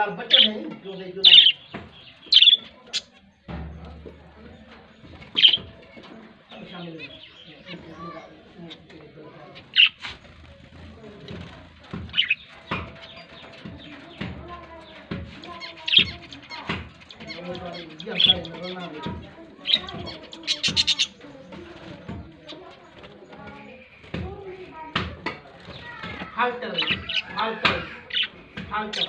बाल बच्चे नहीं जो नहीं जो ना शामिल है halter halter halter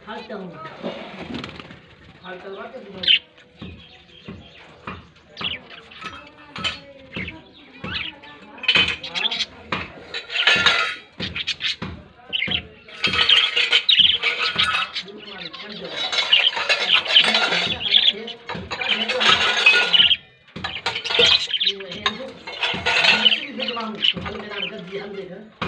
halter halter वाके सुनो Hal dengan gaji hal dengan